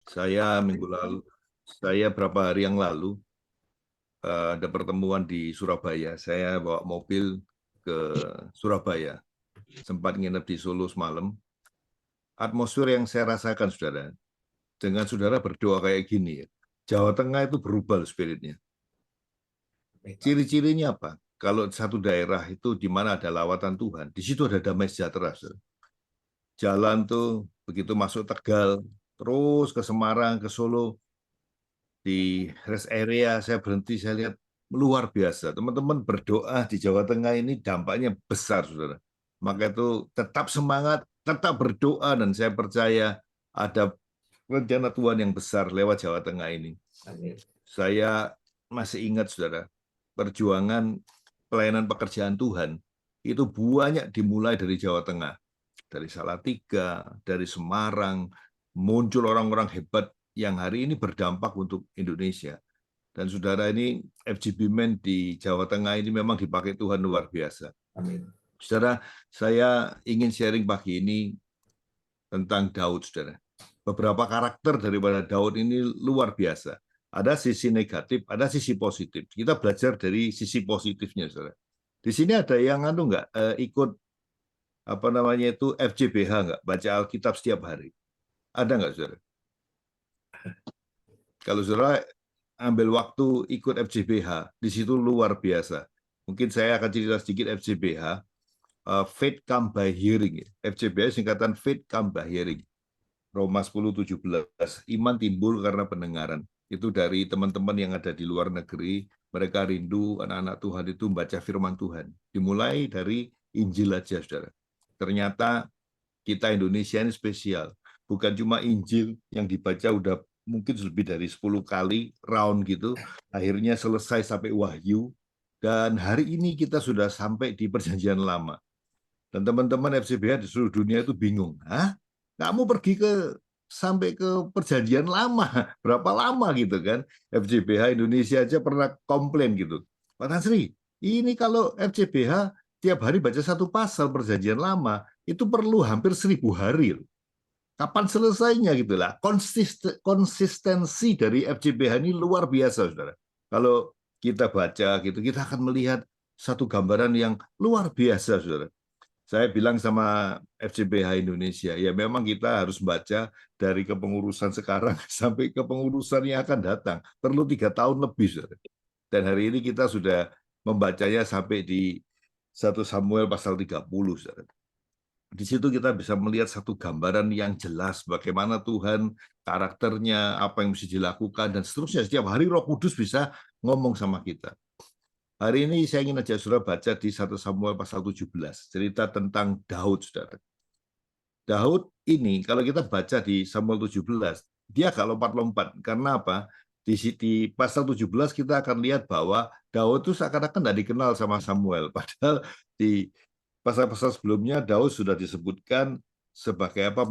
Saya minggu lalu, saya berapa hari yang lalu ada pertemuan di Surabaya. Saya bawa mobil ke Surabaya, sempat nginep di Solo semalam. Atmosfer yang saya rasakan, saudara, dengan saudara berdoa kayak gini, ya, Jawa Tengah itu berubah spiritnya. Ciri-cirinya apa? Kalau satu daerah itu di mana ada lawatan Tuhan, di situ ada damai sejahtera, saudara. Jalan tuh begitu masuk Tegal, terus ke Semarang, ke Solo, di rest area saya berhenti, saya lihat luar biasa. Teman-teman berdoa di Jawa Tengah ini dampaknya besar, saudara. Maka itu tetap semangat, tetap berdoa, dan saya percaya ada rencana Tuhan yang besar lewat Jawa Tengah ini. Saya masih ingat, saudara, perjuangan pelayanan pekerjaan Tuhan itu banyak dimulai dari Jawa Tengah, dari Salatiga, dari Semarang, muncul orang-orang hebat yang hari ini berdampak untuk Indonesia. Dan saudara, ini FGB Men di Jawa Tengah ini memang dipakai Tuhan luar biasa. Amin. Saudara, saya ingin sharing pagi ini tentang Daud, saudara. Beberapa karakter daripada Daud ini luar biasa. Ada sisi negatif, ada sisi positif. Kita belajar dari sisi positifnya, saudara. Di sini ada yang ikut apa namanya itu FJBH nggak? Baca Alkitab setiap hari. Ada nggak, saudara? Kalau saudara ambil waktu ikut FJBH, di situ luar biasa. Mungkin saya akan cerita sedikit FJBH. Faith come by hearing. FJBH singkatan Faith come by hearing. Roma 10:17. Iman timbul karena pendengaran. Itu dari teman-teman yang ada di luar negeri. Mereka rindu anak-anak Tuhan itu membaca firman Tuhan. Dimulai dari Injil aja, saudara. Ternyata kita Indonesia ini spesial. Bukan cuma Injil yang dibaca udah mungkin lebih dari 10 kali round gitu, akhirnya selesai sampai Wahyu, dan hari ini kita sudah sampai di Perjanjian Lama. Dan teman-teman FCBH di seluruh dunia itu bingung, hah? Kamu pergi sampai ke Perjanjian Lama, berapa lama gitu kan? FCBH Indonesia aja pernah komplain gitu. Pak Tansri, ini kalau FCBH tiap hari baca satu pasal Perjanjian Lama, itu perlu hampir 1000 hari. Kapan selesainya gitulah. Konsistensi dari FJBH ini luar biasa, saudara. Kalau kita baca gitu, kita akan melihat satu gambaran yang luar biasa, saudara. Saya bilang sama FJBH Indonesia, ya memang kita harus baca dari kepengurusan sekarang sampai kepengurusan yang akan datang. Perlu 3 tahun lebih, saudara. Dan hari ini kita sudah membacanya sampai di 1 Samuel pasal 30, saudara. Di situ kita bisa melihat satu gambaran yang jelas bagaimana Tuhan, karakternya, apa yang mesti dilakukan, dan seterusnya. Setiap hari Roh Kudus bisa ngomong sama kita. Hari ini saya ingin ajak saudara baca di 1 Samuel pasal 17, cerita tentang Daud, saudara. Daud ini, kalau kita baca di Samuel 17, dia agak lompat-lompat. Karena apa? Di pasal 17 kita akan lihat bahwa Daud itu seakan-akan tidak dikenal sama Samuel. Padahal di pasal-pasal sebelumnya Daud sudah disebutkan sebagai apa,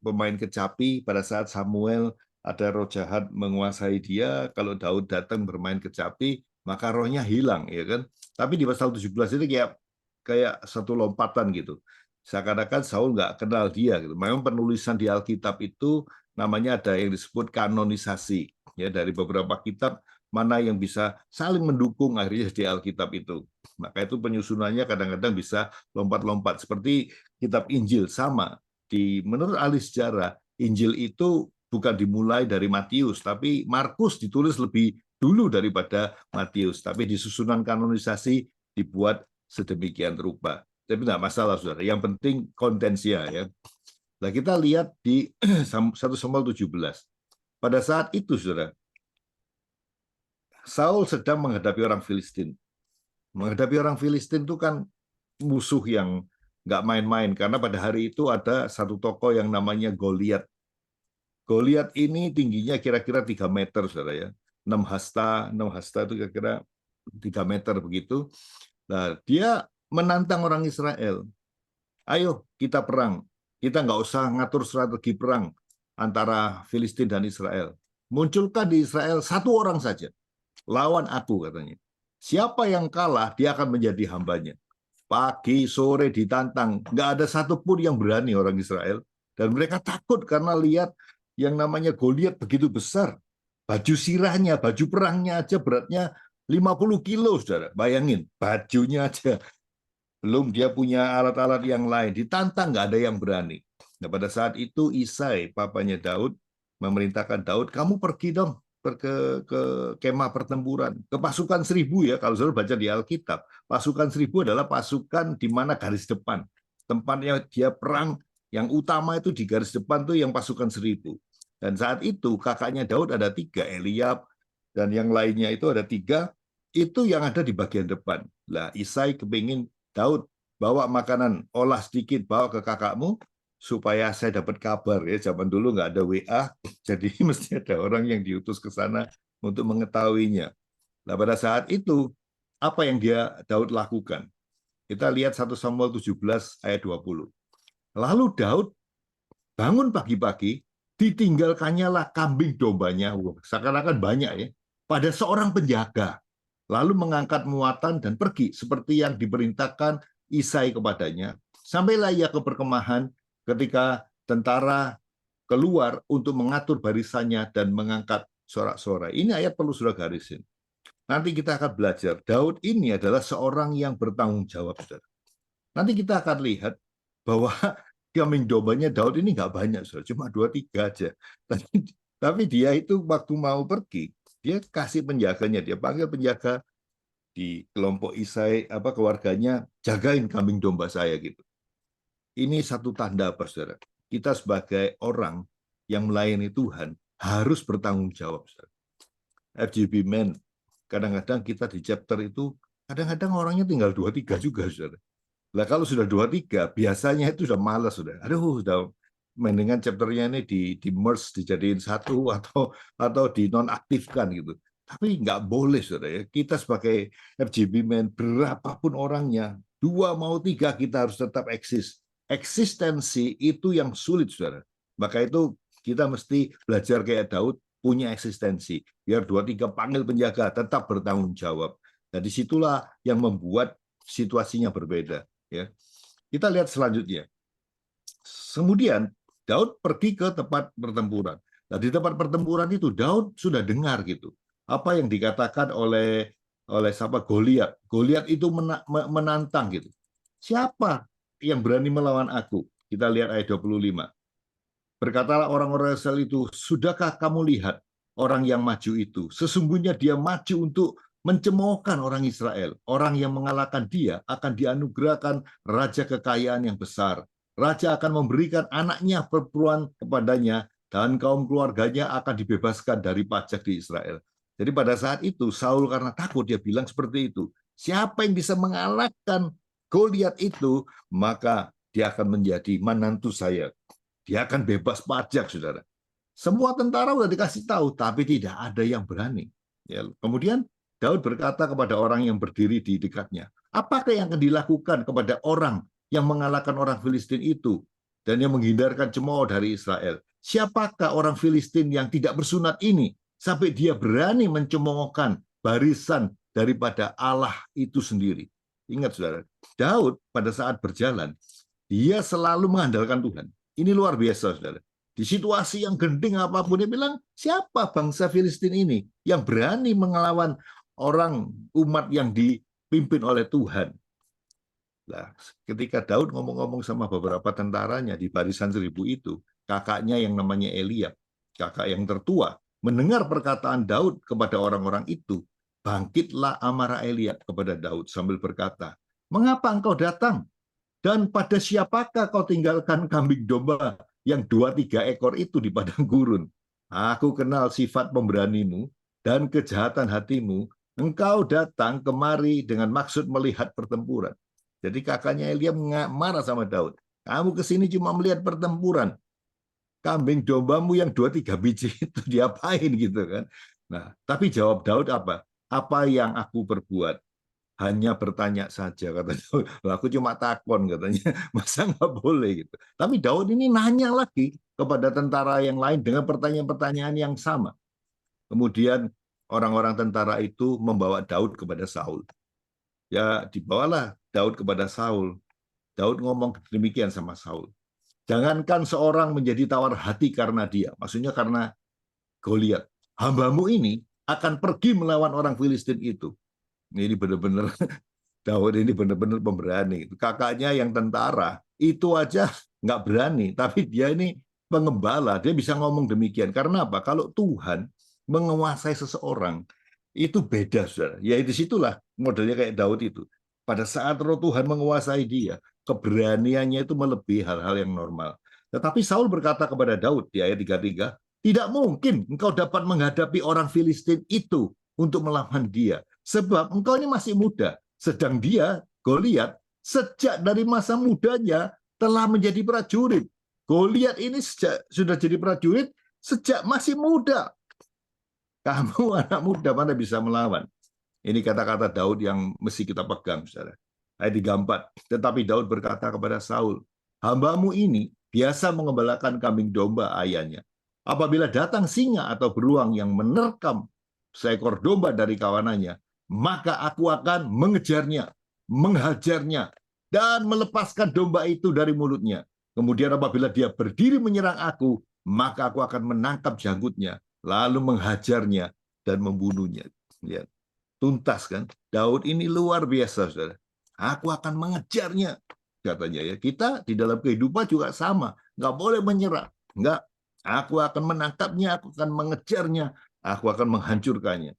pemain kecapi. Pada saat Samuel ada roh jahat menguasai dia, kalau Daud datang bermain kecapi, maka rohnya hilang, ya kan? Tapi di pasal 17 ini kayak satu lompatan gitu. Seakan-akan Saul nggak kenal dia gitu. Memang penulisan di Alkitab itu namanya ada yang disebut kanonisasi, ya, dari beberapa kitab mana yang bisa saling mendukung akhirnya di Alkitab itu. Maka itu penyusunannya kadang-kadang bisa lompat-lompat seperti kitab Injil. Sama, menurut ahli sejarah Injil itu bukan dimulai dari Matius, tapi Markus ditulis lebih dulu daripada Matius, tapi di susunan kanonisasi dibuat sedemikian rupa. Tapi tidak masalah, saudara. Yang penting kontensia, ya. Nah, kita lihat di 1 Samuel 17. Pada saat itu, saudara, Saul sedang menghadapi orang Filistin. Menghadapi orang Filistin itu kan musuh yang nggak main-main, karena pada hari itu ada satu tokoh yang namanya Goliat. Goliat ini tingginya kira-kira 3 meter, saudara, ya. 6 hasta itu kira-kira 3 meter begitu. Nah, dia menantang orang Israel. Ayo kita perang. Kita nggak usah ngatur strategi perang antara Filistin dan Israel. Munculkan di Israel satu orang saja. Lawan aku, katanya. Siapa yang kalah, dia akan menjadi hambanya. Pagi, sore ditantang. Nggak ada satupun yang berani orang Israel. Dan mereka takut karena lihat Yang namanya Goliat begitu besar. Baju sirahnya, baju perangnya aja beratnya 50 kilo, saudara. Bayangin, bajunya aja. Belum dia punya alat-alat yang lain. Ditantang, nggak ada yang berani. Nah, pada saat itu Isai, papanya Daud, memerintahkan Daud, kamu pergi dong ke kemah pertempuran, ke pasukan 1.000 ya. Kalau saudara baca di Alkitab, pasukan 1.000 adalah pasukan di mana garis depan. Tempatnya dia perang, yang utama itu di garis depan tuh yang pasukan 1.000. Dan saat itu kakaknya Daud ada 3, Eliab, dan yang lainnya itu ada 3, itu yang ada di bagian depan. Lah, Isai kepingin Daud, bawa makanan, olah sedikit, bawa ke kakakmu, supaya saya dapat kabar. Ya, zaman dulu nggak ada WA, jadi mesti ada orang yang diutus ke sana untuk mengetahuinya. Nah, pada saat itu, apa yang Daud lakukan? Kita lihat 1 Samuel 17 ayat 20. Lalu Daud bangun pagi-pagi, ditinggalkannya lah kambing dombanya, seakan-akan banyak ya, pada seorang penjaga. Lalu mengangkat muatan dan pergi seperti yang diperintahkan Isai kepadanya. Sampailah ia ke perkemahan ketika tentara keluar untuk mengatur barisannya dan mengangkat sorak-sorai. Ini ayat perlu sudah garisin. Nanti kita akan belajar, Daud ini adalah seorang yang bertanggung jawab. Nanti kita akan lihat bahwa kambing dombanya Daud ini nggak banyak, cuma 2-3 aja. Tapi dia itu waktu mau pergi, dia kasih penjaganya, dia panggil penjaga di kelompok Isai, keluarganya, jagain kambing domba saya gitu. Ini satu tanda apa, saudara? Kita sebagai orang yang melayani Tuhan harus bertanggung jawab, saudara. FGB Men, kadang-kadang kita di chapter itu, kadang-kadang orangnya tinggal 2-3 juga, saudara. Lah kalau sudah 2-3, biasanya itu sudah malas, sudah. Aduh, sudah mendingan chapternya ini di merge, dijadiin satu atau dinonaktifkan gitu. Tapi nggak boleh, saudara ya. Kita sebagai FGB Men, berapapun orangnya, 2 mau 3, kita harus tetap eksis. Eksistensi itu yang sulit, saudara. Maka itu kita mesti belajar kayak Daud, punya eksistensi. Biar 2-3 panggil penjaga, tetap bertanggung jawab. Nah, disitulah yang membuat situasinya berbeda. Ya. Kita lihat selanjutnya. Kemudian Daud pergi ke tempat pertempuran. Nah, di tempat pertempuran itu Daud sudah dengar gitu. Apa yang dikatakan oleh siapa Goliat. Goliat itu menantang gitu. Siapa yang berani melawan aku? Kita lihat ayat 25. Berkatalah orang-orang Israel itu, sudahkah kamu lihat orang yang maju itu? Sesungguhnya dia maju untuk mencemoohkan orang Israel. Orang yang mengalahkan dia akan dianugerahkan raja kekayaan yang besar. Raja akan memberikan anaknya perempuan kepadanya, dan kaum keluarganya akan dibebaskan dari pajak di Israel. Jadi pada saat itu, Saul karena takut, dia bilang seperti itu. Siapa yang bisa mengalahkan Goliat itu, maka dia akan menjadi menantu saya. Dia akan bebas pajak, saudara. Semua tentara sudah dikasih tahu, tapi tidak ada yang berani. Ya, kemudian Daud berkata kepada orang yang berdiri di dekatnya, apakah yang akan dilakukan kepada orang yang mengalahkan orang Filistin itu dan yang menghindarkan cemooh dari Israel? Siapakah orang Filistin yang tidak bersunat ini sampai dia berani mencemoohkan barisan daripada Allah itu sendiri? Ingat, saudara, Daud pada saat berjalan, dia selalu mengandalkan Tuhan. Ini luar biasa, saudara. Di situasi yang genting apapun, dia bilang, siapa bangsa Filistin ini yang berani mengelawan orang umat yang dipimpin oleh Tuhan? Nah, ketika Daud ngomong-ngomong sama beberapa tentaranya di barisan 1.000 itu, kakaknya yang namanya Eliab, kakak yang tertua, mendengar perkataan Daud kepada orang-orang itu, bangkitlah amarah Eliab kepada Daud sambil berkata, mengapa engkau datang? Dan pada siapakah kau tinggalkan kambing domba yang 2-3 ekor itu di padang gurun? Aku kenal sifat pemberanimu dan kejahatan hatimu. Engkau datang kemari dengan maksud melihat pertempuran. Jadi kakaknya Eliab marah sama Daud. Kamu kesini cuma melihat pertempuran. Kambing dombamu yang 2-3 biji itu diapain gitu kan? Nah, tapi jawab Daud apa? Apa yang aku perbuat? Hanya bertanya saja, katanya. Aku cuma takon, katanya. Masa nggak boleh gitu. Tapi Daud ini nanya lagi kepada tentara yang lain dengan pertanyaan-pertanyaan yang sama. Kemudian orang-orang tentara itu membawa Daud kepada Saul. Ya, dibawalah Daud kepada Saul. Daud ngomong demikian sama Saul. Jangankan seorang menjadi tawar hati karena dia, maksudnya karena Goliat. Hambamu ini akan pergi melawan orang Filistin itu. Ini benar-benar Daud ini benar-benar pemberani. Kakaknya yang tentara itu aja nggak berani, tapi dia ini pengembala, dia bisa ngomong demikian. Karena apa? Kalau Tuhan menguasai seseorang itu beda, saudara. Ya disitulah modelnya kayak Daud itu. Pada saat Roh Tuhan menguasai dia, keberaniannya itu melebihi hal-hal yang normal. Tetapi Saul berkata kepada Daud di ayat 33, tidak mungkin engkau dapat menghadapi orang Filistin itu untuk melawan dia, sebab engkau ini masih muda. Sedang dia, Goliat, sejak dari masa mudanya telah menjadi prajurit. Goliat ini sudah jadi prajurit sejak masih muda. Kamu anak muda mana bisa melawan? Ini kata-kata Daud yang mesti kita pegang, saudara. Ayat 34. Tetapi Daud berkata kepada Saul, hambamu ini biasa mengembalakan kambing domba ayahnya. Apabila datang singa atau beruang yang menerkam seekor domba dari kawanannya, maka aku akan mengejarnya, menghajarnya, dan melepaskan domba itu dari mulutnya. Kemudian apabila dia berdiri menyerang aku, maka aku akan menangkap janggutnya, lalu menghajarnya dan membunuhnya. Lihat, tuntas kan? Daud ini luar biasa, saudara. Aku akan mengejarnya, katanya ya. Kita di dalam kehidupan juga sama, nggak boleh menyerah, nggak. Aku akan menangkapnya, aku akan mengejarnya, aku akan menghancurkannya.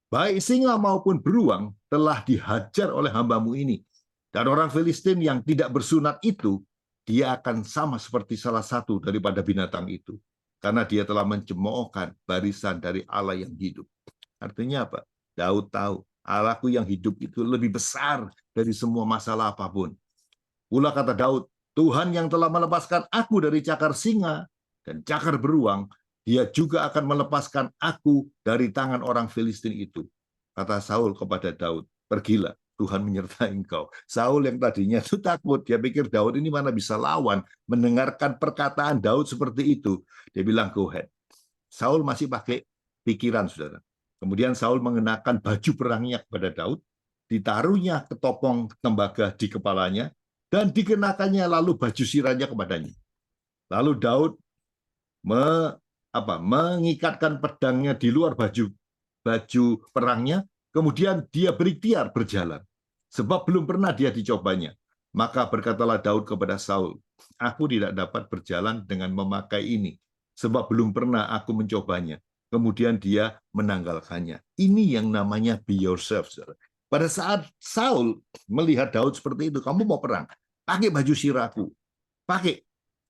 Baik singa maupun beruang telah dihajar oleh hambamu ini. Dan orang Filistin yang tidak bersunat itu, dia akan sama seperti salah satu daripada binatang itu. Karena dia telah mencemoohkan barisan dari Allah yang hidup. Artinya apa? Daud tahu, Allahku yang hidup itu lebih besar dari semua masalah apapun. Pula kata Daud, Tuhan yang telah melepaskan aku dari cakar singa dan cakar beruang, dia juga akan melepaskan aku dari tangan orang Filistin itu. Kata Saul kepada Daud, pergilah, Tuhan menyertai engkau. Saul yang tadinya itu takut, dia pikir Daud ini mana bisa lawan, mendengarkan perkataan Daud seperti itu. Dia bilang, go ahead. Saul masih pakai pikiran, saudara. Kemudian Saul mengenakan baju perangnya kepada Daud, ditaruhnya ketopong tembaga di kepalanya, dan dikenakannya lalu baju sirahnya kepadanya. Lalu Daud mengikatkan pedangnya di luar baju perangnya, kemudian dia berikhtiar berjalan, sebab belum pernah dia dicobanya. Maka berkatalah Daud kepada Saul, aku tidak dapat berjalan dengan memakai ini, sebab belum pernah aku mencobanya. Kemudian dia menanggalkannya. Ini yang namanya be yourself. Pada saat Saul melihat Daud seperti itu, kamu mau perang, pakai baju sirahku, pakai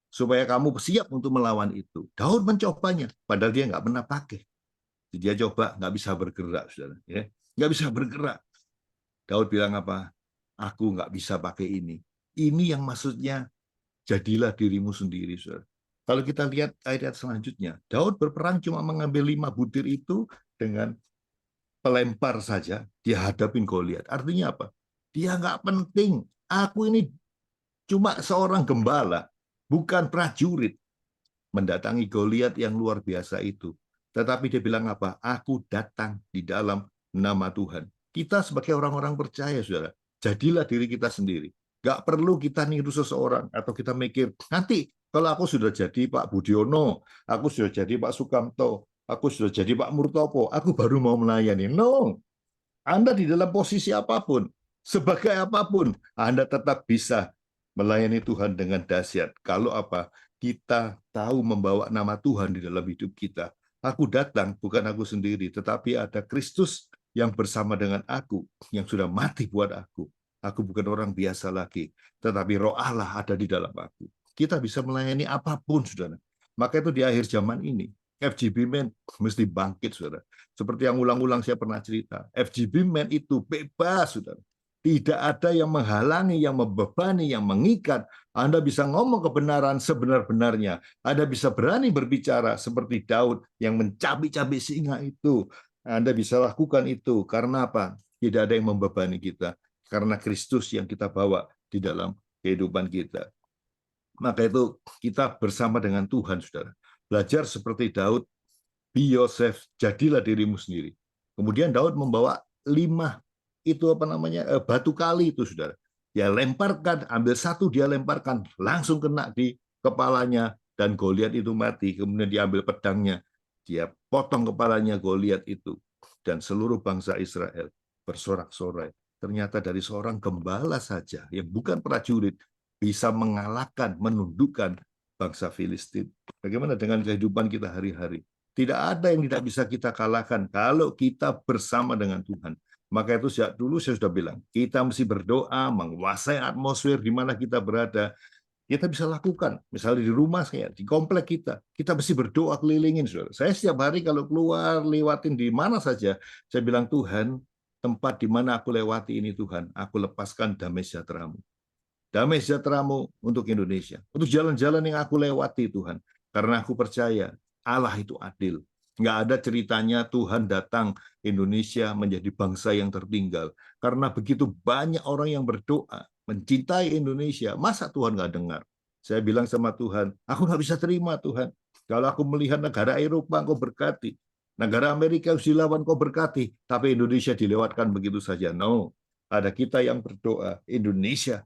supaya kamu siap untuk melawan itu. Daud mencobanya, padahal dia nggak pernah pakai. Dia coba, nggak bisa bergerak, saudara. Ya, nggak bisa bergerak. Daud bilang apa? Aku nggak bisa pakai ini. Ini yang maksudnya jadilah dirimu sendiri, saudara. Kalau kita lihat ayat selanjutnya, Daud berperang cuma mengambil 5 butir itu dengan pelempar saja, dia hadapin Goliat. Artinya apa? Dia nggak penting. Aku ini cuma seorang gembala, bukan prajurit. Mendatangi Goliat yang luar biasa itu. Tetapi dia bilang apa? Aku datang di dalam nama Tuhan. Kita sebagai orang-orang percaya, saudara, jadilah diri kita sendiri. Gak perlu kita niru seseorang atau kita mikir, nanti kalau aku sudah jadi Pak Budiono, aku sudah jadi Pak Sukamto, aku sudah jadi Pak Murtopo, aku baru mau melayani. No, Anda di dalam posisi apapun, sebagai apapun, Anda tetap bisa melayani Tuhan dengan dahsyat. Kalau apa? Kita tahu membawa nama Tuhan di dalam hidup kita. Aku datang bukan aku sendiri, tetapi ada Kristus yang bersama dengan aku, yang sudah mati buat aku. Aku bukan orang biasa lagi, tetapi Roh Allah ada di dalam aku. Kita bisa melayani apapun, saudara. Maka itu di akhir zaman ini, FGB Men mesti bangkit, saudara. Seperti yang ulang-ulang saya pernah cerita, FGB Men itu bebas, saudara. Tidak ada yang menghalangi, yang membebani, yang mengikat. Anda bisa ngomong kebenaran sebenar-benarnya. Anda bisa berani berbicara seperti Daud yang mencabik-cabik singa itu. Anda bisa lakukan itu. Karena apa? Tidak ada yang membebani kita. Karena Kristus yang kita bawa di dalam kehidupan kita. Maka itu kita bersama dengan Tuhan, saudara. Belajar seperti Daud, be yourself, jadilah dirimu sendiri. Kemudian Daud membawa 5 itu batu kali itu, saudara. Dia lemparkan, ambil satu dia lemparkan, langsung kena di kepalanya dan Goliat itu mati. Kemudian diambil pedangnya, dia potong kepalanya Goliat itu, dan seluruh bangsa Israel bersorak-sorai. Ternyata dari seorang gembala saja yang bukan prajurit bisa mengalahkan, menundukkan bangsa Filistin. Bagaimana dengan kehidupan kita hari-hari? Tidak ada yang tidak bisa kita kalahkan kalau kita bersama dengan Tuhan. Maka itu sejak dulu saya sudah bilang, kita mesti berdoa, menguasai atmosfer di mana kita berada. Kita bisa lakukan, misalnya di rumah saya, di komplek kita mesti berdoa kelilingin, saudara. Saya setiap hari kalau keluar, lewatin di mana saja, saya bilang, Tuhan, tempat di mana aku lewati ini, Tuhan, aku lepaskan damai sejahtera-Mu. Damai sejahtera-Mu untuk Indonesia, untuk jalan-jalan yang aku lewati, Tuhan. Karena aku percaya Allah itu adil. Nggak ada ceritanya Tuhan datang Indonesia menjadi bangsa yang tertinggal. Karena begitu banyak orang yang berdoa, mencintai Indonesia, masa Tuhan nggak dengar? Saya bilang sama Tuhan, aku nggak bisa terima, Tuhan. Kalau aku melihat negara Eropa, Engkau berkati. Negara Amerika harus dilawan, Kau berkati. Tapi Indonesia dilewatkan begitu saja. No, ada kita yang berdoa, Indonesia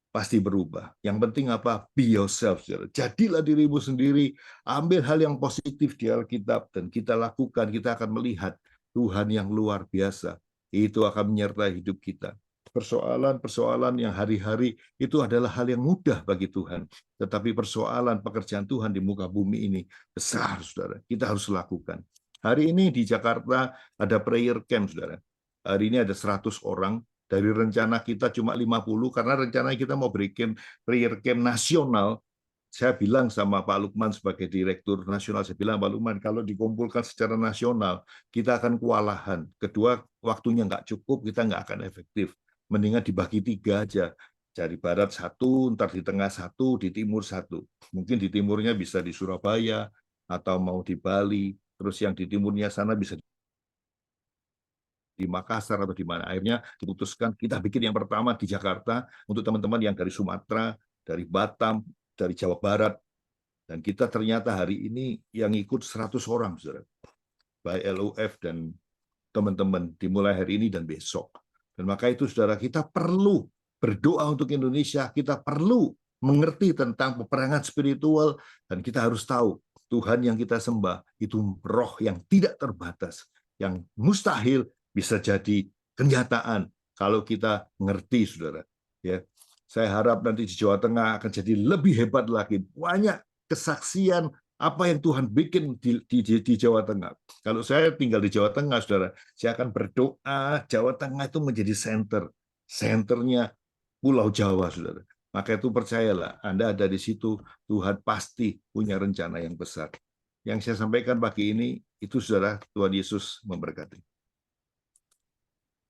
pasti berubah. Yang penting apa? Be yourself. Jadilah dirimu sendiri, ambil hal yang positif di Alkitab, dan kita lakukan, kita akan melihat Tuhan yang luar biasa. Itu akan menyertai hidup kita. Persoalan-persoalan yang hari-hari itu adalah hal yang mudah bagi Tuhan. Tetapi persoalan pekerjaan Tuhan di muka bumi ini besar, saudara. Kita harus lakukan. Hari ini di Jakarta ada prayer camp, saudara. Hari ini ada 100 orang. Dari rencana kita cuma 50, karena rencana kita mau bikin prayer camp nasional. Saya bilang sama Pak Lukman sebagai Direktur Nasional, saya bilang, Pak Lukman, kalau dikumpulkan secara nasional, kita akan kewalahan. Kedua, waktunya nggak cukup, kita nggak akan efektif. Mendingan dibagi 3 aja. Dari barat 1, ntar di tengah 1, di timur 1. Mungkin di timurnya bisa di Surabaya, atau mau di Bali, terus yang di timurnya sana bisa di Makassar atau di mana. Akhirnya diputuskan kita bikin yang pertama di Jakarta untuk teman-teman yang dari Sumatera, dari Batam, dari Jawa Barat. Dan kita ternyata hari ini yang ikut 100 orang, saudara. By LOF dan teman-teman, dimulai hari ini dan besok. Dan maka itu, saudara, kita perlu berdoa untuk Indonesia, kita perlu mengerti tentang peperangan spiritual, dan kita harus tahu Tuhan yang kita sembah itu roh yang tidak terbatas, yang mustahil bisa jadi kenyataan kalau kita mengerti, saudara. Ya, saya harap nanti di Jawa Tengah akan jadi lebih hebat lagi. Banyak kesaksian apa yang Tuhan bikin di Jawa Tengah. Kalau saya tinggal di Jawa Tengah, saudara, saya akan berdoa Jawa Tengah itu menjadi senternya Pulau Jawa, saudara. Maka itu percayalah, Anda ada di situ, Tuhan pasti punya rencana yang besar. Yang saya sampaikan pagi ini, itu saudara, Tuhan Yesus memberkati.